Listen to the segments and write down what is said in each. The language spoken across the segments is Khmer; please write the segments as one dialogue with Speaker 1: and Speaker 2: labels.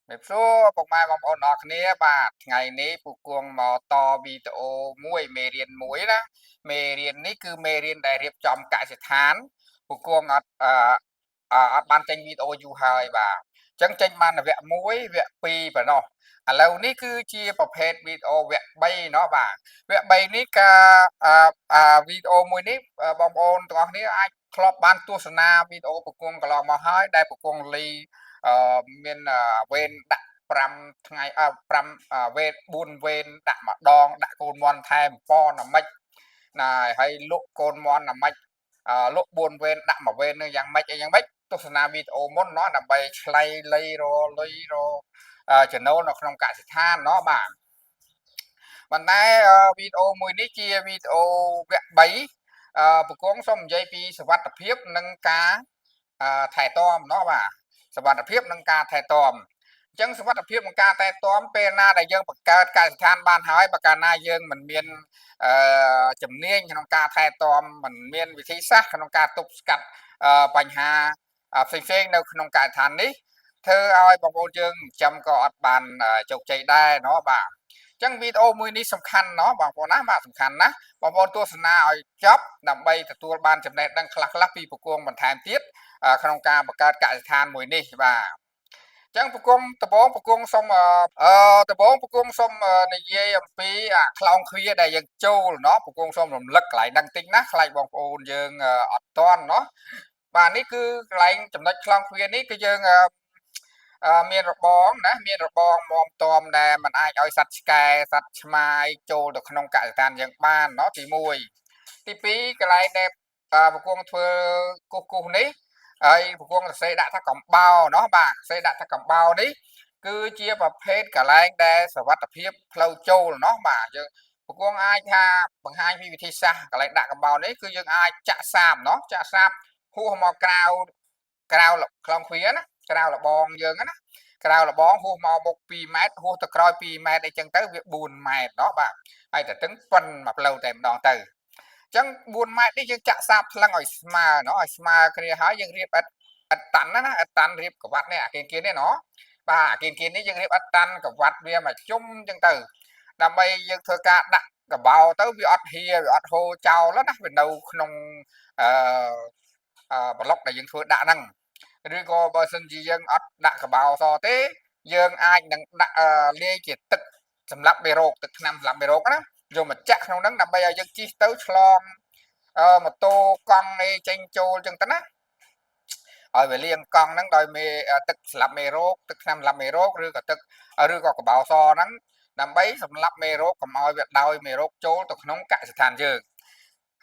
Speaker 1: មេព្រោះពុកម៉ែបងប្អូនអរគ្នាបាទថ្ងៃនេះពូគង់មកតវីដេអូមួយមេរៀនមួយណាមេរៀននេះគឺមេរៀនដែលរៀបចំកសិដ្ឋានពូគង់អត់បានចេញវីដេអូយូរហើយបាទអញ្ចឹងចេញបានវគ្គ1វគ្គ2ប៉ុណ្ណោះឥឡូវនេះគឺជាប្រភេទវីដេអូវគ្គ3เนาะបាទវគ្គ3នេះវីដេអូមួយនេះបងប្អូនទាំងអស់គ្នាអាចធ្លាប់បានទស្សនាវីដេអូពូគង់កន្លងមកហើយដែលពូគង់លីមានវេនដាក់5ថ្ងៃ5វេន4វេនដាក់ម្ដងដាក់កូនមន់ថែមប៉នអាម៉េចណាហើយលក់កូនមន់អាម៉េចលក់4វេនដាក់មួយវេននឹងយ៉ាងម៉េចអីយ៉ាងម៉េចទស្សនាវីដេអូមុនเนาะដើម្បីឆ្លៃលៃរលុយរចំណូលនៅក្នុងកសិដ្ឋានเนาะបាទប៉ុន្តែវីដេអូមួយនេះជាវីដេអូវគ្គ3ពង្គងសូមនិយាយពីសវត្ថភាពនិងការថែទាំเนาะបាទសវត្ថភាពនិងការថែទាំអញ្ចឹងសវត្ថភាពក្នុងការថែទាំពេលណាដែលយើងបង្កើតកសិដ្ឋានបានហើយបើកាលណាយើងមិនមានជំនាញក្នុងការថែទាំមិនមានវិធីសាស្ត្រក្នុងការទប់ស្កាត់បញ្ហាផ្សេងៗនៅក្នុងកសិដ្ឋាននេះធ្វើឲ្យបងប្អូនយើងចិញ្ចឹមក៏អត់បានជោគជ័យដែរเนาะបាទអញ្ចឹងវីដេអូមួយនេះសំខាន់เนาะបងប្អូនណាបាទសំខាន់ណាបងប្អូនទស្សនាឲ្យចប់ដើម្បីទទួលបានចំណេះដឹងខ្លះៗពីពង្គងបន្ថែមទៀតក្នុងការបង្កើតកសិដ្ឋានមួយនេះបាទចឹងពង្គងដបងពង្គងសុំដបងពង្គងសុំនិយាយអំពីខ្លោងទ្វារដែលយើងចូលเนาะពង្គងសុំរំលឹកកន្លែងហ្នឹងតិចណាខ្លាចបងប្អូនយើងអត់តន់เนาะបាទនេះគឺកន្លែងចំណុចខ្លោងទ្វារនេះគឺយើងមានរបងណាមានរបងមមតំដែលมันអាចឲ្យសត្វឆ្កែសត្វឆ្មាយចូលទៅក្នុងកសិដ្ឋានយើងបានเนาะទី1ទី2កន្លែងដែលពង្គងធ្វើគូសនេះហើយពង្គងសរសេរដាក់ថាកំបោរเนาะបាទសរសេរដាក់ថាកំបោរនេះគឺជាប្រភេទកន្លែងដែលសវត្ថភាពផ្លូវចូលเนาะបាទយើងពង្គងអាចថាបង្ហាញពីវិធីសាស្ត្រកន្លែងដាក់កំបោរនេះគឺយើងអាចចាក់សាបเนาะចាក់សាបហួសមកក្រៅខ្លោងទ្វារណាក្រៅលបងយើងណាក្រៅលបងហួសមកមុខ2ម៉ែត្រហួសទៅក្រោយ2ម៉ែត្រអីចឹងទៅវា4ម៉ែត្រเนาะបាទហើយតែទឹងប៉ុនមកផ្លូវតែម្ដងទៅចឹង4ម៉ែត្រនេះយើងចាក់សាបថ្លឹងឲ្យស្មើเนาะឲ្យស្មើគ្នាហើយយើងរៀបឥតតាន់ណាឥតតាន់រៀបកវ៉ាត់នេះអាគៀននេះเนาะបាទអាគៀននេះយើងរៀបឥតតាន់កវ៉ាត់វាមកជុំចឹងទៅដើម្បីយើងធ្វើការដាក់កបោទៅវាអត់ហៀវាអត់ហូរចោលណាវានៅក្នុងអឺប្លុកដែលយើងធ្វើដាក់ហ្នឹងឬក៏បើសិនជាយើងអត់ដាក់កបោសទេយើងអាចនឹងដាក់លាយជាទឹកសម្រាប់មេរោគទឹកថ្នាំសម្រាប់មេរោគណាយកមកចាក់ក្នុងហ្នឹងដើម្បីឲ្យយើងជិះទៅឆ្លងម៉ូតូកង់អីចេញចូលចឹងទៅណាឲ្យវាលាងកង់ហ្នឹងដោយទឹកស្លាប់មេរោគទឹកថ្នាំស្លាប់មេរោគឬក៏ទឹកឬក៏កបោសហ្នឹងដើម្បីសម្លាប់មេរោគកុំឲ្យវាដោយមេរោគចូលទៅក្នុងកសិដ្ឋានយើង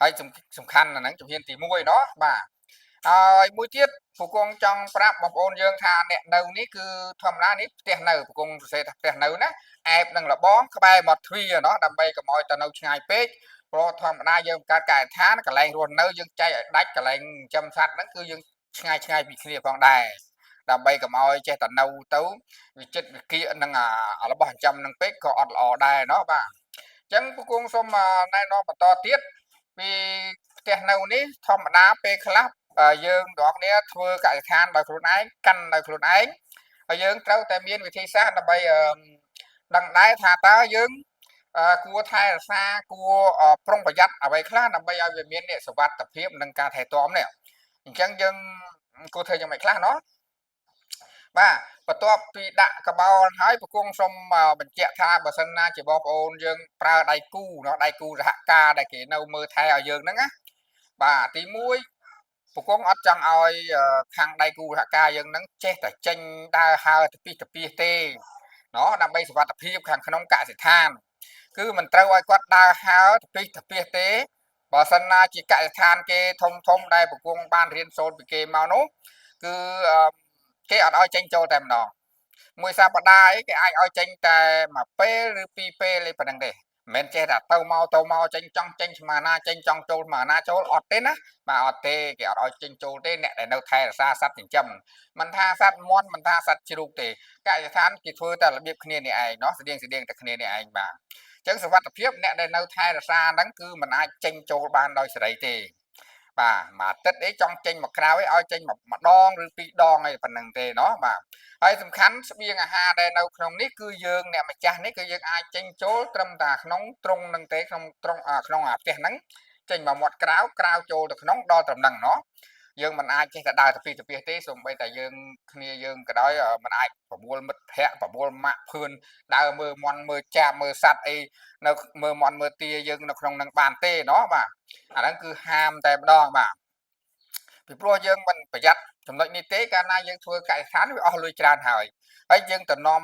Speaker 1: ហើយសំខាន់អាហ្នឹងជំហានទី1เนาะបាទហើយមួយទៀតពូគង់ចង់ប្រាប់បងប្អូនយើងថាអ្នកនៅនេះគឺធម្មតានេះផ្ទះនៅពូគង់សរសេរថាផ្ទះនៅណាអែបនឹងលបងក្បែរមាត់ទ្វារเนาะដើម្បីកុំឲ្យទៅនៅឆ្ងាយពេកព្រោះធម្មតាយើងបង្កើតកសិដ្ឋានកន្លែងរស់នៅយើងចែកឲ្យដាច់កន្លែងចិញ្ចឹមសត្វហ្នឹងគឺយើងឆ្ងាយពីគ្នាផងដែរដើម្បីកុំឲ្យចេះតែនៅទៅវិចិត្រវិគានឹងរបស់ចិញ្ចឹមនឹងពេកក៏អត់ល្អដែរเนาะបាទអញ្ចឹងពូគង់សូមណែនាំបន្តទៀតពីផ្ទះនៅនេះធម្មតាពេលខ្លះយើងទាំងអស់គ្នាធ្វើកសិដ្ឋានដោយខ្លួនឯងកាន់ដោយខ្លួនឯងហើយយើងត្រូវតែមានវិធីសាស្ត្រដើម្បីដឹងដែរថាតើយើងគួរថែរក្សាគួរប្រុងប្រយ័ត្នអ្វីខ្លះដើម្បីឲ្យវាមានសុវត្ថិភាពនិងការថែទាំនេះអញ្ចឹងយើងគួរធ្វើយ៉ាងម៉េចខ្លះเนาะបាទបន្ទាប់ពីដាក់កបោលហើយប្រគង់សូមបញ្ជាក់ថាបើសិនណាជាបងប្អូនយើងប្រើដៃគូเนาะដៃគូសហការដែលគេនៅមើលថែឲ្យយើងហ្នឹងណាបាទទី1ពង្គង់អត់ចង់ឲ្យខាងដៃគូសហការយើងនឹងចេះតែចេញដើរហើរទៅពីទៅពីទេណោះដើម្បីសុវត្ថិភាពខាងក្នុងកសិដ្ឋានគឺមិនត្រូវឲ្យគាត់ដើរហើរទៅពីទៅពីទេបើសិនណាជាកសិដ្ឋានគេធំដែលពង្គង់បានរៀនសូត្រពីគេមកនោះគឺគេអត់ឲ្យចេញចូលតែម្ដងមួយសប្តាហ៍អីគេអាចឲ្យចេញតែមួយពេលឬពីរពេលឯប៉ុណ្្នឹងទេមិនមែនចេះតែទៅមកចេញចង់ចេញស្មាណាចេញចង់ចូលស្មាណាចូលអត់ទេណាបាទអត់ទេគេអត់ឲ្យចេញចូលទេអ្នកដែលនៅថែរក្សាសត្វចិញ្ចឹមមិនថាសត្វមាន់មិនថាសត្វជ្រូកទេកសិដ្ឋានគេធ្វើតែរបៀបគ្នានេះឯងเนาะស្តៀងតែគ្នានេះឯងបាទអញ្ចឹងសុវត្ថិភាពអ្នកដែលនៅថែរក្សាហ្នឹងគឺមិនអាចចេញចូលបានដោយសេរីទេ បាទមួយទឹកអីចង់ចេញមកក្រៅឲ្យចេញម្ដងឬពីរដងអីប៉ុណ្្នឹងទេเนาะបាទហើយសំខាន់ស្បៀងអាហារដែលនៅក្នុងនេះគឺយើងអ្នកម្ចាស់នេះគឺយើងអាចចេញចូលត្រឹមតែក្នុងត្រង់ហ្នឹងទេក្នុងក្នុងផ្ទះហ្នឹងចេញមកមាត់ក្រៅចូលទៅក្នុងដល់ត្រឹមហ្នឹងเนาะយើងមិនអាចចេះតែដើរទៅពីទៅទេសូម្បីតែយើងគ្នាយើងក៏ដោយមិនអាចប្រមូលមិត្តភ័ក្តិប្រមូលម៉ាក់ភឿនដើរមើលមន់មើលចាបមើលសัตว์អីនៅមើលមន់មើលទាយើងនៅក្នុងនឹងបានទេเนาะបាទអាហ្នឹងគឺហាមតែម្ដងបាទពីព្រោះយើងមិនប្រយ័ត្នចំណុចនេះទេកាលណាយើងធ្វើកសិដ្ឋានវាអស់លុយច្រើនហើយយើងទៅនាំ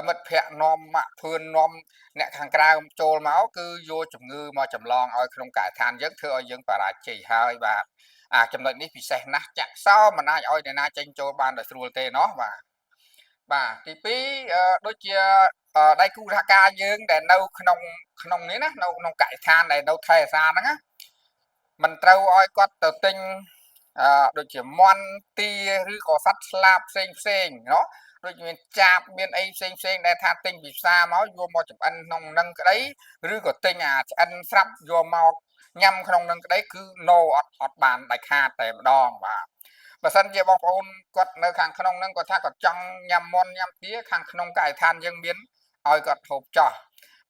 Speaker 1: មិត្តភ័ក្តិនាំម៉ាក់ភឿននាំអ្នកខាងក្រៅចូលមកគឺយកជំងឺមកចម្លងឲ្យក្នុងកសិដ្ឋានយើងធ្វើឲ្យយើងបរាជ័យហើយបាទចំណុចនេះពិសេសណាស់ចាក់សោមិនអាចឲ្យអ្នកណាចេញចូលបានដោយស្រួលទេเนาะបាទទី2ដូចជាដៃគូសហការយើងដែលនៅក្នុងនេះណានៅក្នុងកសិដ្ឋានដែលនៅថែរក្សាហ្នឹងណាមិនត្រូវឲ្យគាត់ទៅទិញដូចជាមន់ទាឬក៏សត្វស្លាបផ្សេងเนาะដូចមានចាបមានអីផ្សេងដែលថាទិញពីផ្សារមកយកមកចម្អិនក្នុងនឹងក្តីឬក៏ទិញឆ្អិនស្រាប់យកមកញ៉ាំក្នុងនឹងក្តីគឺ no អត់បានដាច់ខាតតែម្ដងបាទបើសិនជាបងប្អូនគាត់នៅខាងក្នុងហ្នឹងគាត់ថាគាត់ចង់ញ៉ាំមន់ញ៉ាំទាខាងក្នុងកសិដ្ឋានយើងមានឲ្យគាត់ហូបចោះ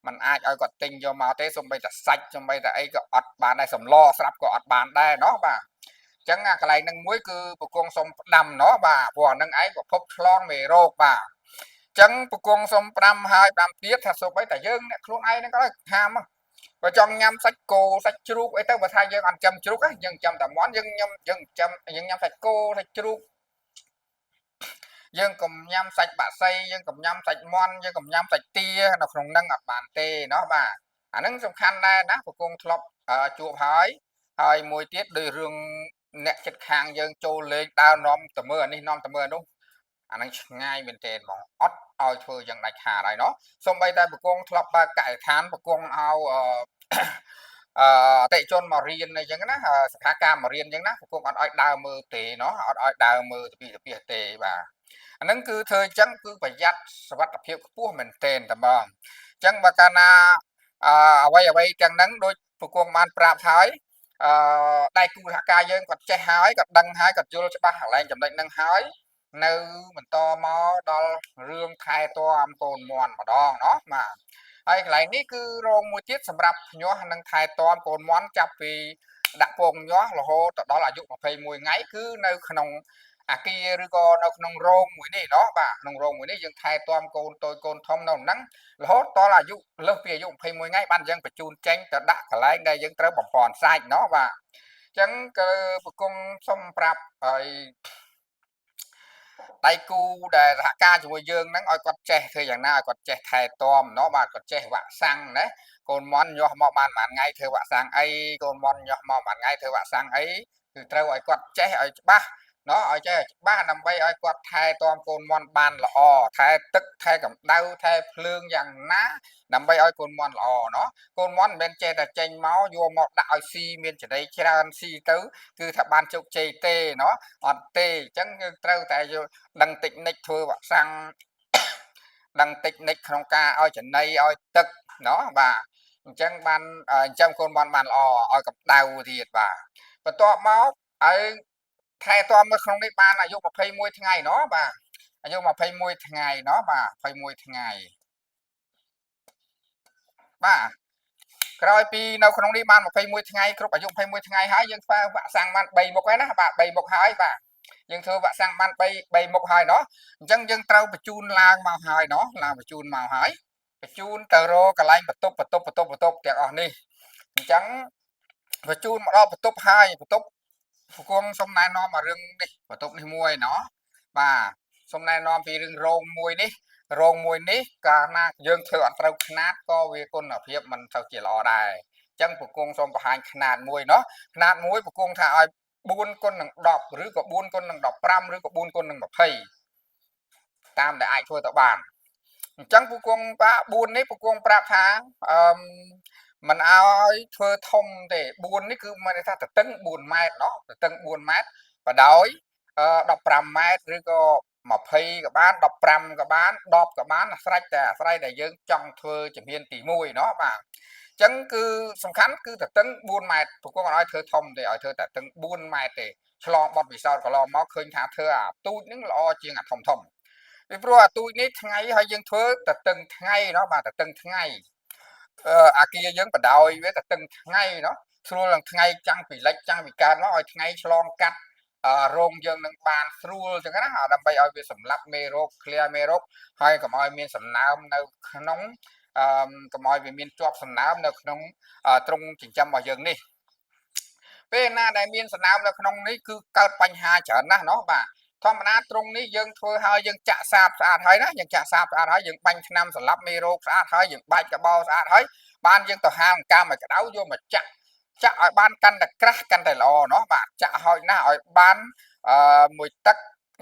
Speaker 1: มันអាចឲ្យគាត់ទិញយកមកទេសូម្បីតែសាច់សូម្បីតែអីក៏អត់បានដែរសម្លស្រាប់ក៏អត់បានដែរเนาะបាទអញ្ចឹងកន្លែងហ្នឹងមួយគឺពគង់សុំផ្ដាំเนาะបាទព្រោះអាហ្នឹងឯងប្រភពឆ្លងមេរោគបាទអញ្ចឹងពគង់សុំផ្ដាំហើយផ្ដាំទៀតថាសូម្បីតែយើងអ្នកខ្លួនឯងហ្នឹងក៏ហាមបើចង់ញ៉ាំសាច់គោសាច់ជ្រូកអីទៅបើថាយើងអត់ចាំជ្រូកយើងចាំតែមាន់យើងញ៉ាំសាច់គោសាច់ជ្រូកយើងកុំញ៉ាំសាច់បាក់សីយើងកុំញ៉ាំសាច់មាន់យើងកុំញ៉ាំសាច់ទានៅក្នុងហ្នឹងអត់បានទេเนาะបាទអាហ្នឹងសំខាន់ដែរណាពគង់ធ្លាប់ជួបហើយមួយទៀតដោយរឿងអ្នកចិត្តខាងយើងចូលលេងដើរនាំទៅមើលអានេះនាំទៅមើលអានោះអាហ្នឹងឆ្ងាយមែនទែនបងអត់ឲ្យធ្វើយ៉ាងដាច់ខាតហើយเนาะសូម្បីតែពគង់ធ្លាប់បើកកសិដ្ឋានពគង់ឲ្យអតិជនមករៀនអីចឹងណាសភាការមករៀនចឹងណាពគង់អត់ឲ្យដើរមើលទេเนาะអត់ឲ្យដើរមើលទៅពីទៅទេបាទអាហ្នឹងគឺធ្វើអញ្ចឹងគឺប្រយ័ត្នសុវត្ថិភាពខ្ពស់មែនទែនតែបងអញ្ចឹងបើកាលណាអ្វីទាំងហ្នឹងដូចពគង់បានប្រាប់ហើយដៃគូសហការយើងគាត់ចេះហើយគាត់ដឹងហើយគាត់យល់ច្បាស់កន្លែងចំណុចហ្នឹងហើយនៅបន្តមកដល់រឿងខែតអំកូនមន់ម្ដងเนาะបាទហើយកន្លែងនេះគឺរងមួយទៀតសម្រាប់ញាស់និងថែទាំកូនមន់ចាប់ពីដាក់ពងញាស់រហូតដល់អាយុ21ថ្ងៃគឺនៅក្នុងអាគារឬក៏នៅក្នុងរោងមួយនេះเนาะបាទក្នុងរោងមួយនេះយើងថែទាំកូនតូចកូនធំនៅហ្នឹងរហូតដល់អាយុលើសពីអាយុ21ថ្ងៃបានយើងបញ្ជូនចេញទៅដាក់កន្លែងដែលយើងត្រូវបំពន់សាច់เนาะបាទអញ្ចឹងគឺប្រគំសុំប្រាប់ឲ្យដៃគូដែលសហការជាមួយយើងហ្នឹងឲ្យគាត់ចេះធ្វើយ៉ាងណាឲ្យគាត់ចេះថែទាំเนาะបាទគាត់ចេះវាក់សាំងណាកូនមន់ញាស់មកបានមួយថ្ងៃធ្វើវាក់សាំងអីកូនមន់ញាស់មកមួយថ្ងៃធ្វើវាក់សាំងអីគឺត្រូវឲ្យគាត់ចេះឲ្យច្បាស់เนาะឲ្យចេះច្បាស់ដើម្បីឲ្យគាត់ថែទាំកូនមន់បានល្អថែទឹកថែកម្ដៅថែភ្លើងយ៉ាងណាដើម្បីឲ្យកូនមន់ល្អเนาะកូនមន់មិនមែនចេះតែចេញមកយកមកដាក់ឲ្យស៊ីមានចំណីច្រើនស៊ីទៅគឺថាបានជោគជ័យទេเนาะអត់ទេអញ្ចឹងយើងត្រូវតែយកដឹងតិចនិចធ្វើវាក់សាំងដឹងតិចនិចក្នុងការឲ្យចំណីឲ្យទឹកเนาะបាទអញ្ចឹងបានចិញ្ចឹមកូនមន់បានល្អឲ្យកម្ដៅទៀតបាទបន្ទាប់មកឲ្យថែទាំនៅក្នុងនេះបានអាយុ21ថ្ងៃเนาะបាទអាយុ21ថ្ងៃเนาะបាទ21ថ្ងៃបាទក្រោយពីនៅក្នុងនេះបាន21ថ្ងៃគ្រប់អាយុ21ថ្ងៃហើយយើងធ្វើវាក់សាំងបាន3មុខហើយណាបាទ3មុខហើយបាទយើងធ្វើវាក់សាំងបាន3មុខហើយเนาะអញ្ចឹងយើងត្រូវបញ្ជូនឡើងមកហើយเนาะឡើងបញ្ជូនមកហើយបញ្ជូនទៅរកកន្លែងបន្ទប់ទាំងអស់នេះអញ្ចឹងបញ្ជូនមកដល់បន្ទប់ហើយបន្ទប់ពគង់សុំណែនាំមករឿងនេះបន្ទប់នេះមួយเนาะបាទសុំណែនាំពីរឿងរោងមួយនេះកាលណាយើងធ្វើអត់ត្រូវຂະຫນាតក៏វាគុណភាពមិនទៅជាល្អដែរអញ្ចឹងពគង់សូមបង្ហាញຂະຫນាតមួយเนาะຂະຫນាតមួយពគង់ថាឲ្យ4គុណនឹង10ឬក៏4គុណនឹង15ឬក៏4គុណនឹង20តាមដែលអាចធ្វើទៅបានអញ្ចឹងពគង់4នេះពគង់ប្រាប់ថាមិនឲ្យធ្វើធំទេ4នេះគឺមានន័យថាទទឹង4ម៉ែត្រเนาะទទឹង4ម៉ែត្របដោយ15ម៉ែត្រឬក៏20ក៏បាន15ក៏បាន10ក៏បានអាស្រ័យតែដែលយើងចង់ធ្វើជំហានទី1เนาะបាទអ ចឹងគឺសំខាន់គឺតតឹង4ម៉ែត្រប្រគល់ឲ្យធ្វើធំទេឲ្យធ្វើតតឹង4ម៉ែត្រទេឆ្លងបត់វិសោធកន្លងមកឃើញថាធ្វើអាទូចហ្នឹងល្អជាងអាធំពីព្រោះអាទូចនេះថ្ងៃហើយយើងធ្វើតតឹងថ្ងៃเนาะបាទតតឹងថ្ងៃអាគារយើងបដោយវាតតឹងថ្ងៃเนาะស្រួលនឹងថ្ងៃចាំងពីលិចចាំងពីកើតមកឲ្យថ្ងៃឆ្លងកាត់រោងយើងនឹងបានស្រួលចឹងណាដើម្បីឲ្យវាសម្លាប់មេរោគឃ្លាមេរោគហើយកុំឲ្យមានសំណើមនៅក្នុងកុំឲ្យវាមានជាប់សំណើមនៅក្នុងទ្រុងចិញ្ចឹមរបស់យើងនេះពេលណាដែលមានសំណើមនៅក្នុងនេះគឺកើតបញ្ហាច្រើនណាស់เนาะបាទធម្មតាទ្រុងនេះយើងធ្វើឲ្យយើងចាក់សាបស្អាតហើយណាយើងចាក់សាបស្អាតហើយយើងបាញ់ថ្នាំសម្លាប់មេរោគស្អាតហើយយើងបាច់កបោស្អាតហើយបានយើងទៅហាលអង្កាមឲ្យក្តៅយកមកចាក់ឲ្យបានកាន់តែក្រាស់កាន់តែល្អเนาะបាទចាក់ឲ្យណាឲ្យបានមួយទឹក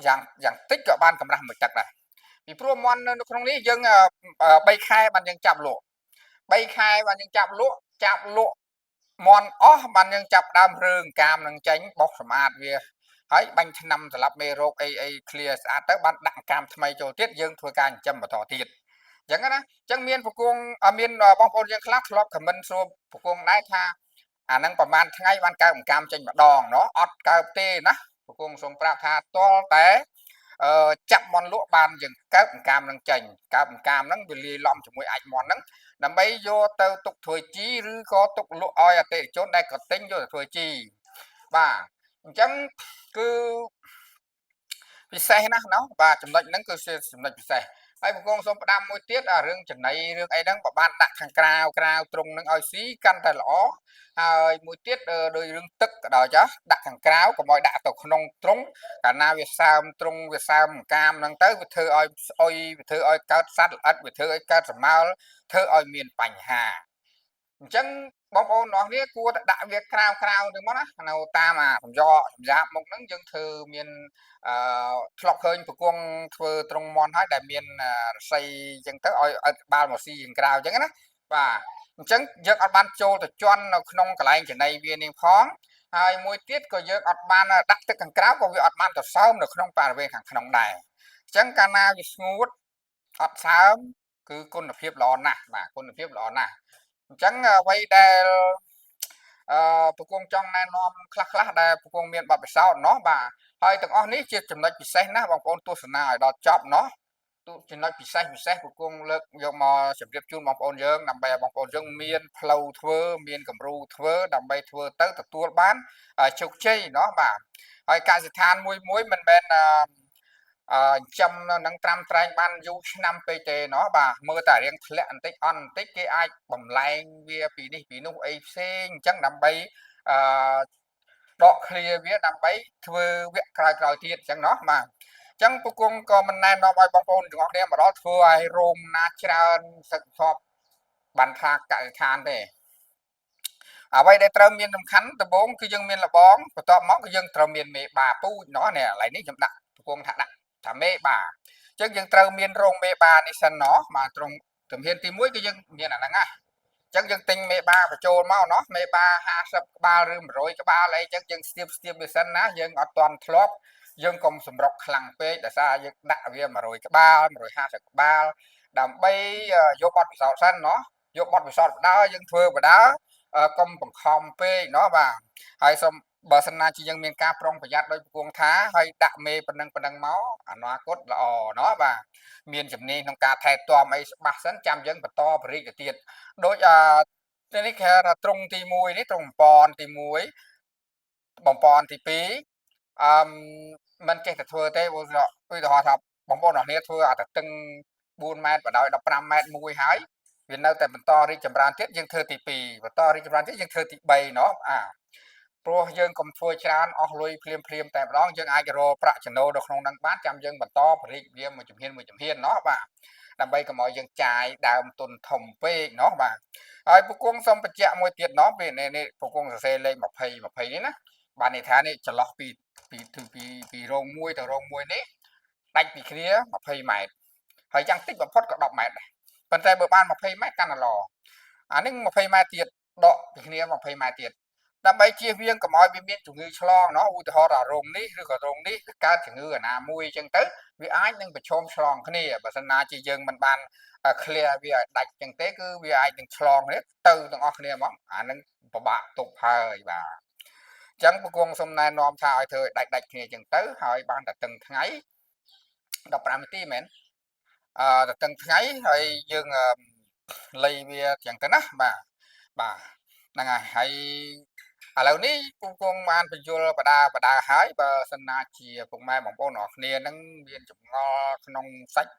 Speaker 1: យ៉ាងតិចក៏បានកម្រាស់មួយទឹកដែរពីព្រោះមន់នៅក្នុងនេះយើង3ខែបានយើងចាប់លក់3ខែបានយើងចាប់លក់មន់អស់បានយើងចាប់ដើមរឿងកាមនឹងចេញបោះសម្អាតវាហើយបាញ់ថ្នាំសម្លាប់មេរោគអី clear ស្អាតទៅបានដាក់កាមថ្មីចូលទៀតយើងធ្វើការចិញ្ចឹមបន្តទៀតអញ្ចឹងណាអញ្ចឹងមានប្រគងមានបងប្អូនយើងខ្លះធ្លាប់ខមមិនសួរប្រគងដែរថាអាហ្នឹងប្រហែលថ្ងៃបានកើបកាមចេញម្ដងเนาะអត់កើបទេណាប្រគងសូមប្រាប់ថាទាល់តែចាប់មន់លក់បានយើងកើបកាមនឹងចេញកើបកាមហ្នឹងវាលាយឡំជាមួយអាចមន់ហ្នឹងដើម្បីយកទៅទុកធ្វើជីឬក៏ទុកលក់ឲ្យអតិថិជនដែលក៏ទិញយកទៅធ្វើជីបាទអញ្ចឹងគឺពិសេសណាស់เนาะបាទចំណុចហ្នឹងគឺជាចំណុចពិសេសហើយប្រគងសូមផ្ដាំមួយទៀតរឿងចំណីរឿងអីហ្នឹងបើបានដាក់ខាងក្រៅទ្រុងហ្នឹងឲ្យស៊ីកាន់តែល្អហើយមួយទៀតដោយរឿងទឹកក៏ដោយចាដាក់ខាងក្រៅកុំឲ្យដាក់ទៅក្នុងទ្រុងកាលណាវាសើមទ្រុងវាសើមកាមហ្នឹងទៅវាធ្វើឲ្យស្អុយវាធ្វើឲ្យកើតសត្វល្អិតវាធ្វើឲ្យកើតស្រមោលធ្វើឲ្យមានបញ្ហាអញ្ចឹងបងប្អូនទាំងនេះគួរតែដាក់វាក្រៅទៅមកណានៅតាមសម្យ៉ាប់មុខហ្នឹងយើងធ្វើមានធ្លាប់ឃើញប្រគងធ្វើត្រង់មន់ហើយដែលមានរស័យអញ្ចឹងទៅឲ្យក្បាលមកស៊ីខាងក្រៅអញ្ចឹងណាបាទអញ្ចឹងយើងអត់បានចូលទៅជន់នៅក្នុងកន្លែងចំណីវានេះផងហើយមួយទៀតក៏យើងអត់បានដាក់ទឹកខាងក្រៅក៏វាអត់បានទៅសើមនៅក្នុងបរិវេណខាងក្នុងដែរអញ្ចឹងកាលណាវាស្ងួតអត់សើមគឺគុណភាពល្អណាស់បាទគុណភាពល្អណាស់អញ្ចឹងអ្វីដែលប្រគងចង់ណែនាំខ្លះដែលប្រគងមានបទពិសោធន៍เนาะបាទហើយទាំងអស់នេះជាចំណុចពិសេសណាស់បងប្អូនទស្សនាឲ្យដល់ចប់เนาะចំណុចពិសេសប្រគងលើកយកមកជម្រាបជូនបងប្អូនយើងដើម្បីឲ្យបងប្អូនយើងមានផ្លូវធ្វើមានគំរូធ្វើដើម្បីធ្វើទៅទទួលបានជោគជ័យเนาะបាទហើយកសិដ្ឋានមួយមិនមែនចំនឹងត្រាំត្រែងបានយូរឆ្នាំពេកទេเนาะបាទមើលតែរៀងធ្លាក់បន្តិចអន់បន្តិចគេអាចបំលែងវាពីនេះពីនោះអីផ្សេងអញ្ចឹងដើម្បីដកឃ្លាវាដើម្បីធ្វើវគ្គក្រោយទៀតអញ្ចឹងเนาะបាទអញ្ចឹងពូគង់ក៏មិនណែនាំឲ្យបងប្អូនទាំងអស់គ្នាមកដល់ធ្វើឲ្យរោមណាច្រើនសឹកសពបានថាកសិដ្ឋានទេអ្វីដែលត្រូវមានសំខាន់ដំបូងគឺយើងមានលបងបន្ទាប់មកគឺយើងត្រូវមានមេបាពូជเนาะនេះឥឡូវនេះខ្ញុំដាក់ពូគង់ថាដាក់ថាមេបាអញ្ចឹងយើងត្រូវមានរោងមេបានេះសិនเนาะបាទត្រង់ជំហានទី1គឺយើងមានអាហ្នឹងណាអញ្ចឹងយើងទិញមេបាបញ្ចូលមកเนาะមេបា50ក្បាលឬ100ក្បាលអីអញ្ចឹងយើងស្ទាបវាសិនណាយើងអត់ទាន់ធ្លាប់យើងកុំសម្រុកខ្លាំងពេកដោយសារយើងដាក់វា100ក្បាល150ក្បាលដើម្បីយកបទពិសោធន៍សិនเนาะយកបទពិសោធន៍បដើយើងធ្វើបដើកុំបង្ខំពេកเนาะបាទហើយសូមបើសិនណាជាយើងមានការប្រុងប្រយ័ត្នដោយពងថាហើយដាក់មេប៉ុណ្ណឹងមកអនាគតល្អเนาะបាទមានជំនាញក្នុងការថែទាំអីច្បាស់សិនចាំយើងបន្តបរិយាទៅទៀតដូចនេះគេថាត្រង់ទី1នេះត្រង់បំពន់ទី1បំពន់ទី2មិនចេះតែធ្វើទេឧទាហរណ៍ថាបងប្អូនអរគ្នាធ្វើអាតតឹង4ម៉ែត្របដោយ15ម៉ែត្រមួយហើយវានៅតែបន្តរីកចម្រើនទៀតយើងធ្វើទី2បន្តរីកចម្រើនទៀតយើងធ្វើទី3เนาะព្រោះយើងកុំធ្វើច្រើនអស់លុយភ្លាមតែម្ដងយើងអាចរកប្រាក់ចំណូលនៅក្នុងហ្នឹងបានចាំយើងបន្តបរិយាវាមួយជំហានเนาะបាទដើម្បីកុំឲ្យយើងចាយដើមទុនធំពេកเนาะបាទហើយពូគង់សូមបញ្ជាក់មួយទៀតเนาะពេលនេះពូគង់សរសេរលេខ20នេះណាបានន័យថានេះចន្លោះពីរោងមួយទៅរោងមួយនេះដាច់ពីគ្នា20ម៉ែត្រហើយយ៉ាងតិចបំផុតក៏10ម៉ែត្រដែរប៉ុន្តែបើបាន20ម៉ែត្រកាន់តែល្អអានេះ20ម៉ែត្រទៀតដកពីគ្នា20ម៉ែត្រទៀត ដើម្បីជៀសវាងកុំឲ្យវាមានជំងឺឆ្លងเนาะឧទាហរណ៍ថារោងនេះឬក៏រោងនេះកើតជំងឺអាណាមួយអញ្ចឹងទៅវាអាចនឹងប្រឈមឆ្លងគ្នាបើសិនណាជាយើងមិនបាន clear វាឲ្យដាច់អញ្ចឹងទេគឺវាអាចនឹងឆ្លងនេះទៅទាំងអស់គ្នាហ្មងអានឹងពិបាកទប់ហើយបាទអញ្ចឹងពងសូមណែនាំថាឲ្យធ្វើដាច់គ្នាអញ្ចឹងទៅហើយបានតែតឹងថ្ងៃ15នាទីមែនតែតឹងថ្ងៃហើយយើងលៃវាអញ្ចឹងទៅណាបាទហ្នឹងហើយឥឡូវនេះពងបានបញ្យល់បដាហើយបើសិនណាជាពុកម៉ែបងប្អូនអរគ្នានឹងមានចម្ងល់ក្នុងសាច់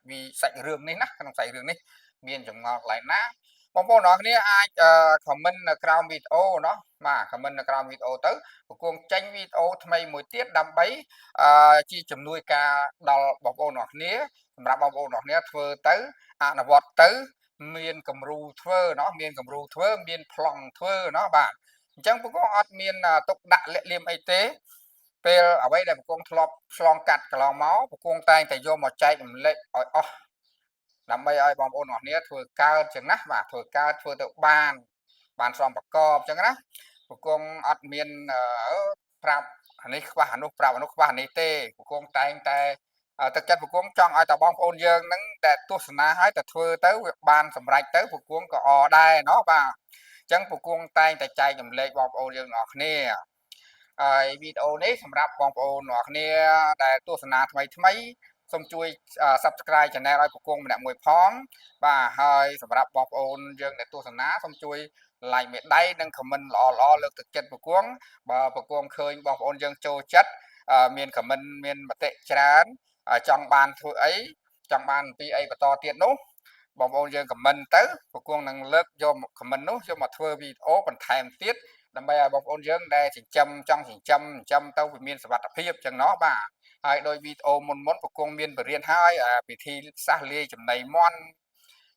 Speaker 1: រឿងនេះណាក្នុងសាច់រឿងនេះមានចម្ងល់កន្លែងណាបងប្អូនអរគ្នាអាច comment នៅក្រោមវីដេអូเนาะបាទ comment នៅក្រោមវីដេអូទៅពងចេញវីដេអូថ្មីមួយទៀតដើម្បីជាជំនួយការដល់បងប្អូនអរគ្នាសម្រាប់បងប្អូនអរគ្នាធ្វើទៅអនុវត្តទៅមានគំរូធ្វើเนาะមានគំរូធ្វើមានប្លង់ធ្វើเนาะបាទអញ្ចឹងពងអត់មានទុកដាក់លាក់លៀមអីទេពេលអ្វីដែលពងធ្លាប់ឆ្លងកាត់កន្លងមកពងតែងតែយកមកចែករំលែកឲ្យអស់ដើម្បីឲ្យបងប្អូនអរគ្នាធ្វើកើតចឹងណាបាទធ្វើកើតធ្វើទៅបានសំប្រកបចឹងណាពងអត់មានប្រាប់អានេះខ្វះអានោះប្រាប់អានោះខ្វះនេះទេពងតែងតែទឹកចិត្តពងចង់ឲ្យតែបងប្អូនយើងហ្នឹងតែទស្សនាឲ្យតែធ្វើទៅវាបានសម្រេចទៅពងក៏អដែរเนาะបាទអញ្ចឹងពងតែងតែចែករំលែកបងប្អូនយើងអរគ្នាហើយវីដេអូនេះសម្រាប់បងប្អូនអរគ្នាដែលទស្សនាថ្មីសូមជួយ Subscribe Channel ឲ្យពងម្នាក់មួយផងបាទហើយសម្រាប់បងប្អូនយើងដែលទស្សនាសូមជួយ like មេដៃនិង comment ល្អលើកទឹកចិត្តពងបើពងឃើញបងប្អូនយើងចូលចិត្តមាន comment មានមតិច្រើនចង់បានធ្វើអីចង់បានពីអីបន្តទៀតនោះបងប្អូនយើង comment ទៅពងនឹងលើកយក comment នោះយកមកធ្វើវីដេអូបន្ថែមទៀតដើម្បីឲ្យបងប្អូនយើងដែលចិញ្ចឹមចង់ចិញ្ចឹមទៅវាមានសុវត្ថិភាពចឹងเนาะបាទហើយដោយវីដេអូមុនពងមានបរៀនហើយពិធីសាសលាយចំណីមន់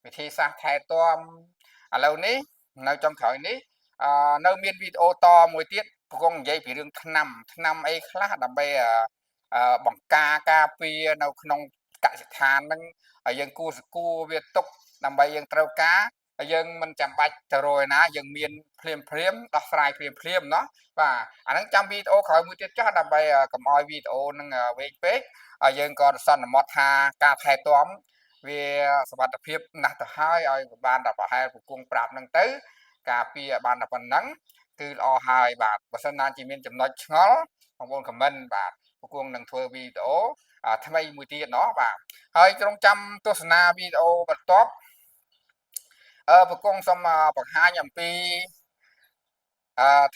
Speaker 1: វិធីសាស្ត្រថែទាំឥឡូវនេះនៅចុងក្រោយនេះនៅមានវីដេអូតមួយទៀតពងនិយាយពីរឿងថ្នាំអីខ្លះដើម្បីបង្ការពារនៅក្នុងកសិដ្ឋានហ្នឹងហើយយើងគួរវាទុកដើម្បីយើងត្រូវការហើយយើងមិនចាំបាច់ទៅរយណាយើងមានភ្លាមដោះស្រាយភ្លាមเนาะបាទអាហ្នឹងចាំវីដេអូក្រោយមួយទៀតចាស់ដើម្បីកុំឲ្យវីដេអូហ្នឹងវែងពេកហើយយើងក៏សន្មត់ថាការថែទាំវាសុវត្ថិភាពណាស់ទៅហើយឲ្យបានតែប្រហែលពងប្រាប់ហ្នឹងទៅការពារបានតែប៉ុណ្ណឹងគឺល្អហើយបាទបើសិនណាជាមានចំណុចឆ្ងល់បងប្អូន comment បាទពងនឹងធ្វើវីដេអូថ្មីមួយទៀតเนาะបាទហើយចងចាំទស្សនាវីដេអូបន្ទាប់ពងសូមបង្ហាញអំពី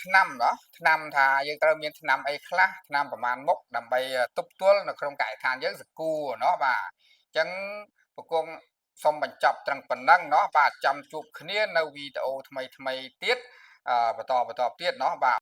Speaker 1: ថ្នាំเนาะថ្នាំថាយើងត្រូវមានថ្នាំអីខ្លះថ្នាំប្រមាណមុខដើម្បីទប់ទល់នៅក្នុងកសិដ្ឋានយើងសគួរเนาะបាទអញ្ចឹងពងសូមបញ្ចប់ត្រឹងប៉ុណ្ណឹងเนาะបាទចាំជួបគ្នានៅវីដេអូថ្មីទៀតបន្តទៀតเนาะបាទ